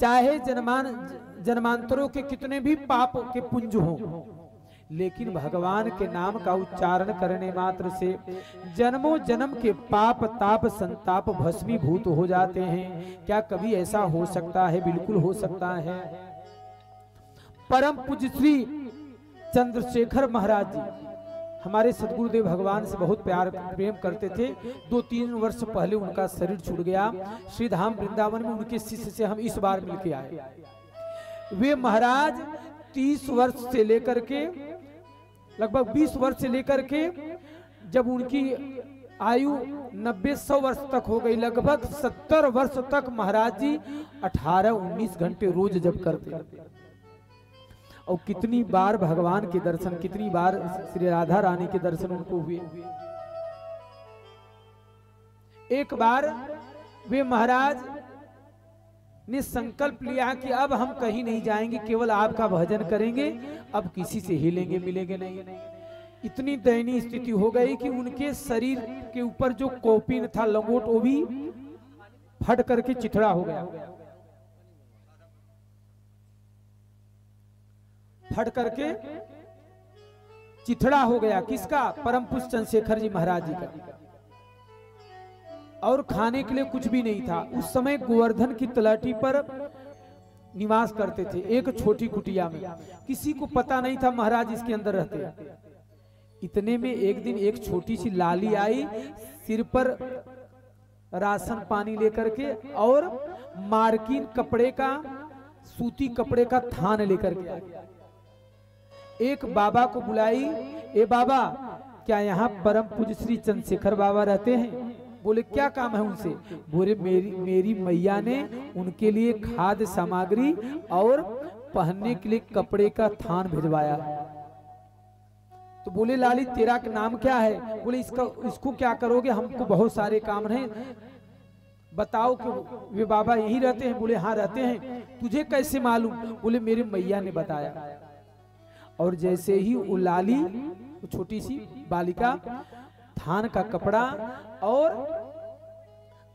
चाहे जन्मांतरों के कितने भी पाप के पुंज हों, लेकिन भगवान के नाम का उच्चारण करने मात्र से जन्मों जन्म के पाप ताप संताप भस्मीभूत हो जाते हैं। क्या कभी ऐसा हो सकता है? बिल्कुल हो सकता है। परम पूज्य श्री चंद्रशेखर महाराज जी हमारे सदगुरुदेव भगवान से बहुत प्यार प्रेम करते थे। 2-3 वर्ष पहले उनका शरीर छूट गया। श्री धाम वृंदावन में उनके शिष्य से हम इस बार मिलके आए। वे महाराज 30 वर्ष से लेकर के लगभग 20 वर्ष से लेकर के जब उनकी आयु 90-100 वर्ष तक हो गई, लगभग 70 वर्ष तक महाराज जी 18-19 घंटे रोज जप करते। और कितनी बार भगवान के दर्शन, कितनी बार श्री राधा रानी के दर्शन उनको हुए। एक बार वे महाराज ने संकल्प लिया कि अब हम कहीं नहीं जाएंगे, केवल आपका भजन करेंगे, अब किसी से हिलेंगे मिलेंगे नहीं। इतनी दयनीय स्थिति हो गई कि उनके शरीर के ऊपर जो कौपीन था, लंगोट, वो भी फट करके चिथड़ा हो गया। फट करके चिथड़ा हो गया। किसका? परम पूज्य चंद्रशेखर जी महाराज जी का। और खाने के लिए कुछ भी नहीं था। उस समय गोवर्धन की तलहटी पर निवास करते थे, एक छोटी कुटिया में। किसी को पता नहीं था महाराज इसके अंदर रहते। इतने में एक दिन एक छोटी सी लाली आई, सिर पर राशन पानी लेकर के और मार्किन कपड़े का, सूती कपड़े का थान लेकर के आई। एक बाबा को बुलाई, ए बाबा, क्या यहाँ परम पूज्य श्री चंद्रशेखर बाबा रहते हैं? बोले क्या काम है उनसे? बोले मेरी मैया ने उनके लिए खाद्य सामग्री और पहनने के लिए कपड़े का थान भिजवाया। तो बोले लाली तेरा नाम क्या है? बोले इसको क्या करोगे? हमको बहुत सारे काम हैं, बताओ कि वे बाबा यहीं रहते हैं? बोले हाँ रहते हैं। तुझे कैसे मालूम? बोले मेरी मैया ने बताया। और जैसे ही वो लाली, वो छोटी सी बालिका, थान का कपड़ा और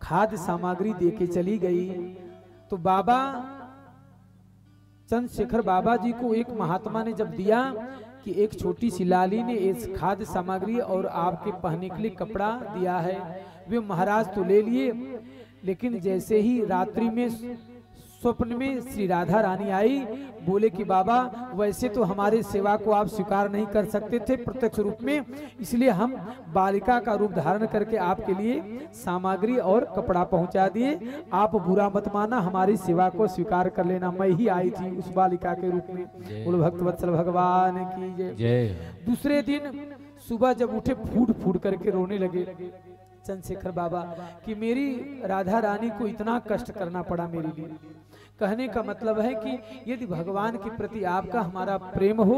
खाद्य सामग्री देके चली गई, तो बाबा चंद्रशेखर बाबा जी को एक महात्मा ने जब दिया कि एक छोटी सी लाली ने इस खाद्य सामग्री और आपके पहनने के लिए कपड़ा दिया है, वे महाराज तो ले लिए। लेकिन जैसे ही रात्रि में स्वप्न में श्री राधा रानी आई, बोले कि बाबा वैसे तो हमारे सेवा को आप स्वीकार नहीं कर सकते थे प्रत्यक्ष रूप में, इसलिए हम बालिका का रूप धारण करके आपके लिए सामग्री और कपड़ा पहुंचा दिए। आप बुरा मत माना, हमारी सेवा को स्वीकार कर लेना। मैं ही आई थी उस बालिका के रूप में। बोलो भक्त वत्सल भगवान की जय। दूसरे दिन सुबह जब उठे, फूट फूट करके रोने लगे चंद्रशेखर बाबा कि मेरी राधा रानी को इतना कष्ट करना पड़ा मेरे लिए। कहने का मतलब है कि यदि भगवान के प्रति आपका हमारा प्रेम हो,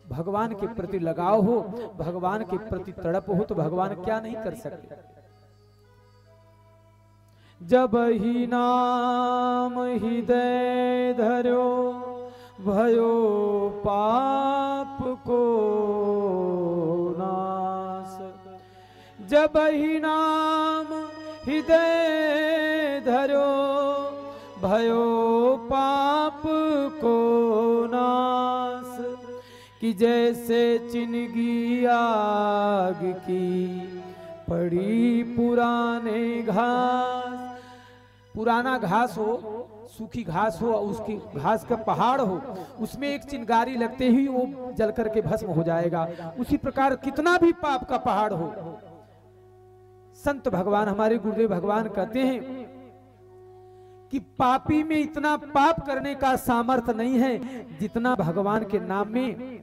भगवान के प्रति लगाव हो, भगवान के प्रति तड़प हो, तो भगवान क्या नहीं कर सकते। जब ही नाम हृदय धरो भयो पाप को नाश। जब ही नाम हृदय धरो भयो पाप को नाश। कि जैसे चिनगी आग की पड़ी पुराने घास, पुराना घास हो, सूखी घास हो, उसकी घास का पहाड़ हो, उसमें एक चिंगारी लगते ही वो जल करके भस्म हो जाएगा। उसी प्रकार कितना भी पाप का पहाड़ हो, संत भगवान हमारे गुरुदेव भगवान कहते हैं कि पापी में इतना पाप करने का सामर्थ्य नहीं है जितना भगवान के नाम में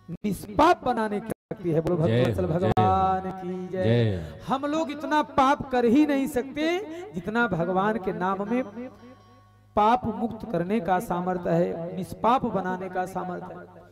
निष्पाप बनाने की शक्ति है। बोलो भगवत्सल भगवान की जय। हम लोग इतना पाप कर ही नहीं सकते जितना भगवान के नाम में पाप मुक्त करने का सामर्थ्य है, निष्पाप बनाने का सामर्थ्य है।